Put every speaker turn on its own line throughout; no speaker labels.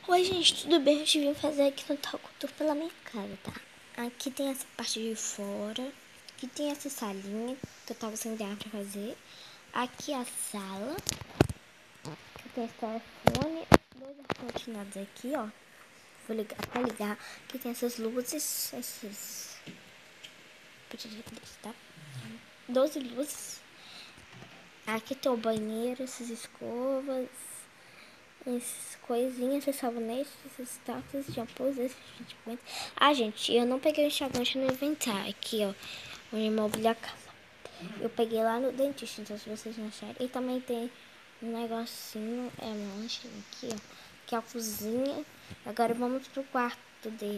Oi, gente, tudo bem? Eu vim fazer aqui no Talco Tour pela minha casa, tá? Aqui tem essa parte de fora. Aqui tem essa salinha que eu tava sem ideia pra fazer. Aqui a sala. Aqui tem esse telefone. Dois ar-condicionados aqui, ó. Vou ligar pra ligar. Aqui tem essas luzes. Esses... tá? 12 luzes. Aqui tem o banheiro, essas escovas. Essas coisinhas, esses sabonetes, esses tacos, shampoos, esses enxaguantes. Ah, gente, eu não peguei o enxaguante no inventário. Aqui, ó, o imóvel da casa. Eu peguei lá no dentista, então se vocês não acharem. E também tem um negocinho, um lanchinho aqui, ó, que é a cozinha. Agora vamos pro quarto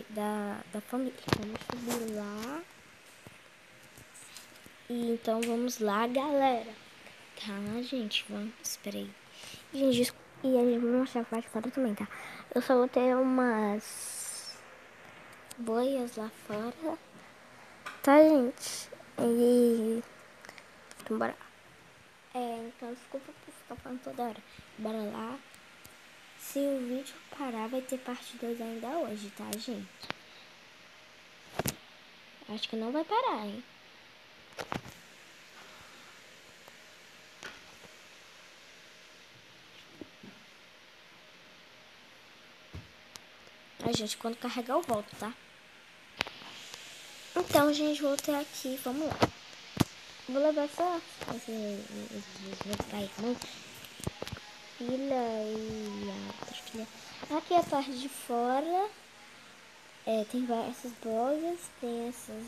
da família. Vamos subir lá. E então vamos lá, galera. Tá, gente, vamos, espera aí. Gente, e a gente vai mostrar a parte de fora também, tá? Eu só vou ter umas boias lá fora, tá, gente? E... então, bora. Então, desculpa por ficar falando toda hora. Bora lá. Se o vídeo parar, vai ter parte 2 ainda hoje, tá, gente? Acho que não vai parar, hein? Gente, quando carregar eu volto, tá? Então, gente, voltei aqui, vamos lá. Vou levar só esse pai, mãe, filha e a outra filha. Aqui é a parte de fora. Tem essas boias, tem essas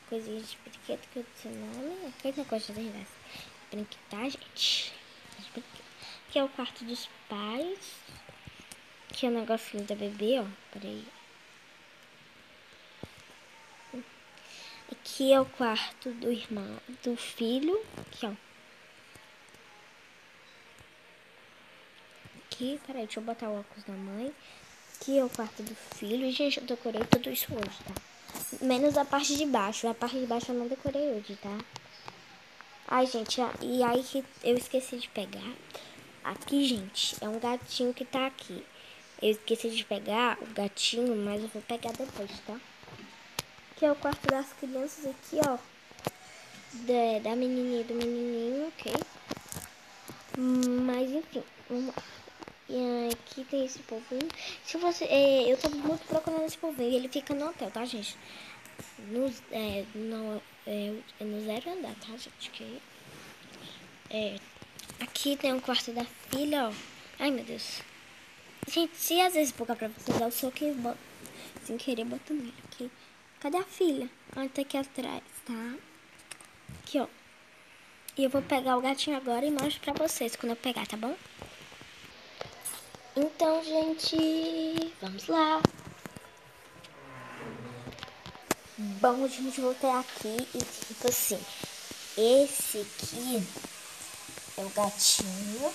coisinhas de brinquedo que eu disse o nome. Aqui tem coisa de brinquedo, tá, gente? Aqui é o quarto dos pais. Aqui é o negocinho da bebê, ó. Peraí. Aqui é o quarto do irmão, do filho. Aqui, ó. Aqui, peraí, deixa eu botar o óculos da mãe. Aqui é o quarto do filho. Gente, eu decorei tudo isso hoje, tá? Menos a parte de baixo. A parte de baixo eu não decorei hoje, tá? Ai, gente, e aí que eu esqueci de pegar. Aqui, gente, é um gatinho que tá aqui. Eu esqueci de pegar o gatinho, mas eu vou pegar depois, tá? Aqui é o quarto das crianças, aqui, ó. Da menininha e do menininho, ok? Mas, enfim, vamos lá. E aqui tem esse povinho. Se você, eu tô muito procurando esse povinho. E ele fica no hotel, tá, gente? No 0 andar, tá, gente? Que, aqui tem um quarto da filha, ó. Ai, meu Deus. Gente, se às vezes pouca pra vocês, eu sou que sem querer boto nele aqui. Cadê a filha? Ah, tá aqui atrás, tá? Aqui, ó. E eu vou pegar o gatinho agora e mostro pra vocês quando eu pegar, tá bom? Então, gente, vamos lá. Bom, gente, voltei aqui e tipo assim, esse aqui é o gatinho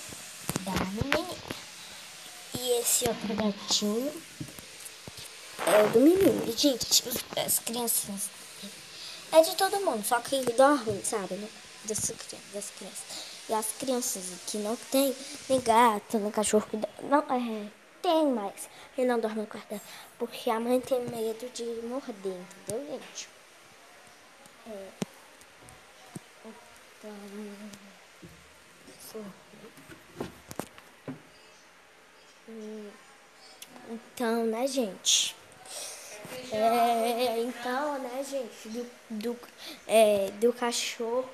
da menina. E esse outro gatinho é o do menino. E, gente, as crianças é de todo mundo, só que dorme, sabe, né? Das crianças. E as crianças que não tem nem gato, nem cachorro, não, tem, mas ele não dorme no quarto dela, porque a mãe tem medo de morder, entendeu, gente? Então, então, né, gente? Então, né, gente, do cachorro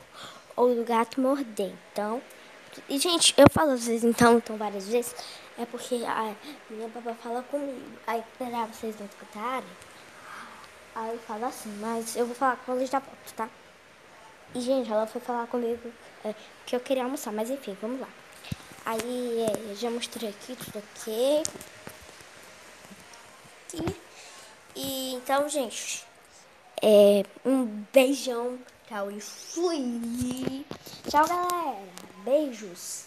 ou do gato morder. Então, e, gente, eu falo às vezes, então várias vezes, é porque a minha babá fala comigo. Aí, pra vocês não escutarem, aí fala assim, mas eu vou falar quando eles já volto, tá? E, gente, ela foi falar comigo que eu queria almoçar, mas enfim, vamos lá. Aí, já mostrei aqui, tudo ok. E então, gente, um beijão, tchau e fui. Tchau, galera. Beijos.